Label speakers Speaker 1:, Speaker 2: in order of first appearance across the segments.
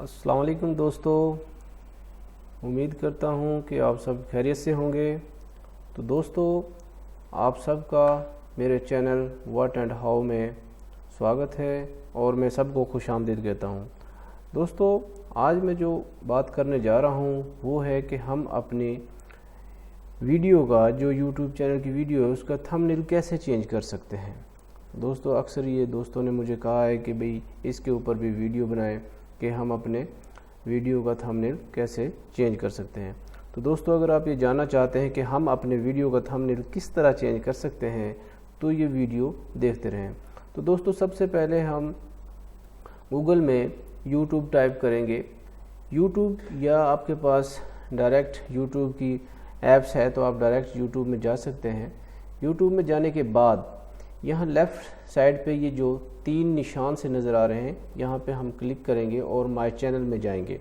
Speaker 1: अस्सलाम वालेकुम दोस्तों, उम्मीद करता हूँ कि आप सब खैरियत से होंगे। तो दोस्तों, आप सब का मेरे चैनल व्हाट एंड हाउ में स्वागत है और मैं सबको खुशामदीद कहता हूँ। दोस्तों, आज मैं जो बात करने जा रहा हूँ वो है कि हम अपनी वीडियो का जो यूट्यूब चैनल की वीडियो है उसका थंबनेल कैसे चेंज कर सकते हैं। दोस्तों, अक्सर ये दोस्तों ने मुझे कहा है कि भाई इसके ऊपर भी वीडियो बनाएं कि हम अपने वीडियो का थंबनेल कैसे चेंज कर सकते हैं। तो दोस्तों, अगर आप ये जानना चाहते हैं कि हम अपने वीडियो का थंबनेल किस तरह चेंज कर सकते हैं तो ये वीडियो देखते रहें। तो दोस्तों, सबसे पहले हम गूगल में यूट्यूब टाइप करेंगे। यूट्यूब या आपके पास डायरेक्ट यूट्यूब की ऐप्स है तो आप डायरेक्ट यूट्यूब में जा सकते हैं। यूट्यूब में जाने के बाद यहाँ लेफ़्ट साइड पे ये जो 3 निशान से नज़र आ रहे हैं, यहाँ पे हम क्लिक करेंगे और माय चैनल में जाएंगे।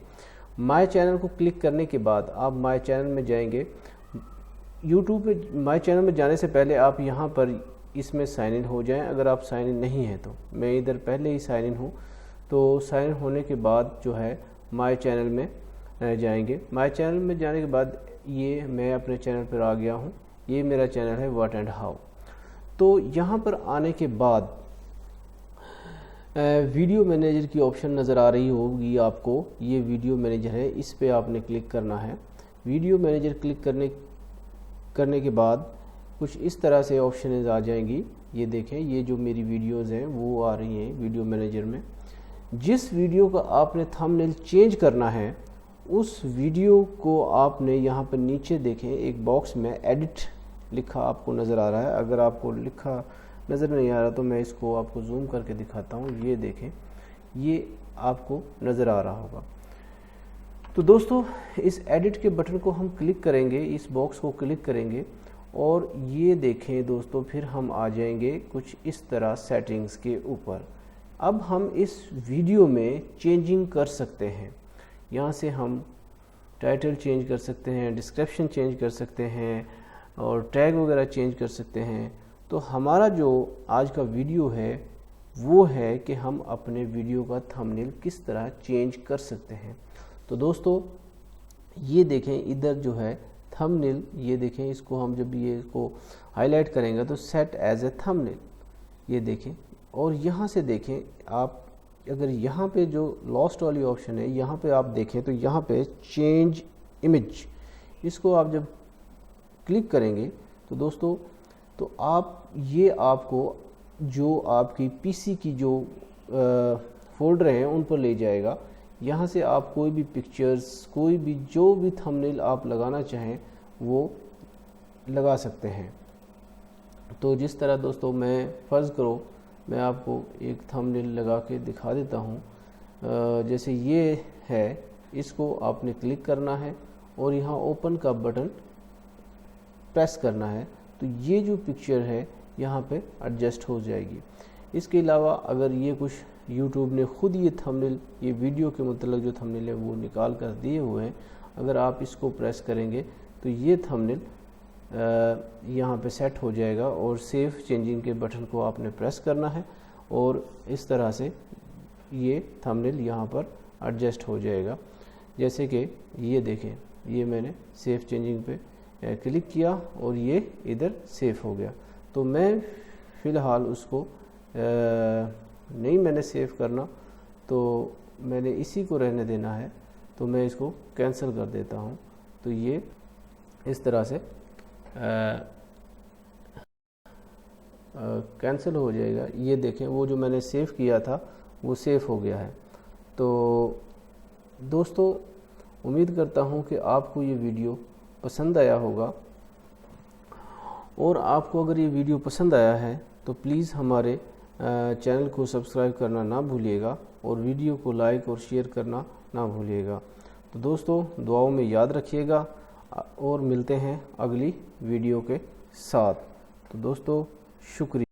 Speaker 1: माय चैनल को क्लिक करने के बाद आप माय चैनल में जाएंगे। यूट्यूब पे माय चैनल में जाने से पहले आप यहाँ पर इसमें साइन इन हो जाएं। अगर आप साइन इन नहीं हैं तो मैं इधर पहले ही साइन इन हूँ, तो साइन इन होने के बाद जो है माय चैनल में जाएंगे। माय चैनल में जाने के बाद ये मैं अपने चैनल पर आ गया हूँ। ये मेरा चैनल है व्हाट एंड हाउ। तो यहाँ पर आने के बाद वीडियो मैनेजर की ऑप्शन नज़र आ रही होगी आपको। ये वीडियो मैनेजर है, इस पे आपने क्लिक करना है। वीडियो मैनेजर क्लिक करने के बाद कुछ इस तरह से ऑप्शन आ जाएंगी। ये देखें, ये जो मेरी वीडियोज़ हैं वो आ रही हैं वीडियो मैनेजर में। जिस वीडियो का आपने थंबनेल चेंज करना है उस वीडियो को आपने यहाँ पर नीचे देखें एक बॉक्स में एडिट लिखा आपको नज़र आ रहा है। अगर आपको लिखा नज़र नहीं आ रहा तो मैं इसको आपको जूम करके दिखाता हूँ। ये देखें, ये आपको नज़र आ रहा होगा। तो दोस्तों, इस एडिट के बटन को हम क्लिक करेंगे, इस बॉक्स को क्लिक करेंगे और ये देखें दोस्तों, फिर हम आ जाएंगे कुछ इस तरह सेटिंग्स के ऊपर। अब हम इस वीडियो में चेंजिंग कर सकते हैं। यहाँ से हम टाइटल चेंज कर सकते हैं, डिस्क्रिप्शन चेंज कर सकते हैं और टैग वगैरह चेंज कर सकते हैं। तो हमारा जो आज का वीडियो है वो है कि हम अपने वीडियो का थंबनेल किस तरह चेंज कर सकते हैं। तो दोस्तों, ये देखें, इधर जो है थंबनेल, ये देखें, इसको हम जब ये इसको हाईलाइट करेंगे तो सेट एज ए थंबनेल, ये देखें। और यहाँ से देखें आप, अगर यहाँ पे जो लॉस्ट वाली ऑप्शन है यहाँ पे आप देखें तो यहाँ पे चेंज इमेज, इसको आप जब क्लिक करेंगे तो दोस्तों, तो आप ये आपको जो आपकी पीसी की जो फोल्डर हैं उन पर ले जाएगा। यहाँ से आप कोई भी पिक्चर्स, कोई भी जो भी थंबनेल आप लगाना चाहें वो लगा सकते हैं। तो जिस तरह दोस्तों, मैं फ़र्ज़ करो मैं आपको एक थंबनेल लगा के दिखा देता हूँ। जैसे ये है, इसको आपने क्लिक करना है और यहाँ ओपन का बटन प्रेस करना है तो ये जो पिक्चर है यहाँ पे एडजस्ट हो जाएगी। इसके अलावा अगर ये कुछ यूट्यूब ने खुद ये थंबनेल, ये वीडियो के मतलब जो थंबनेल है वो निकाल कर दिए हुए हैं, अगर आप इसको प्रेस करेंगे तो ये थंबनेल यहाँ पे सेट हो जाएगा और सेव चेंजिंग के बटन को आपने प्रेस करना है और इस तरह से ये थंबनेल यहाँ पर एडजस्ट हो जाएगा। जैसे कि ये देखें, ये मैंने सेव चेंजिंग पे क्लिक किया और ये इधर सेव हो गया। तो मैं फ़िलहाल उसको नहीं मैंने सेव करना, तो मैंने इसी को रहने देना है, तो मैं इसको कैंसिल कर देता हूँ। तो ये इस तरह से कैंसिल हो जाएगा। ये देखें, वो जो मैंने सेव किया था वो सेव हो गया है। तो दोस्तों, उम्मीद करता हूँ कि आपको ये वीडियो पसंद आया होगा और आपको अगर ये वीडियो पसंद आया है तो प्लीज़ हमारे चैनल को सब्सक्राइब करना ना भूलिएगा और वीडियो को लाइक और शेयर करना ना भूलिएगा। तो दोस्तों, दुआओं में याद रखिएगा और मिलते हैं अगली वीडियो के साथ। तो दोस्तों, शुक्रिया।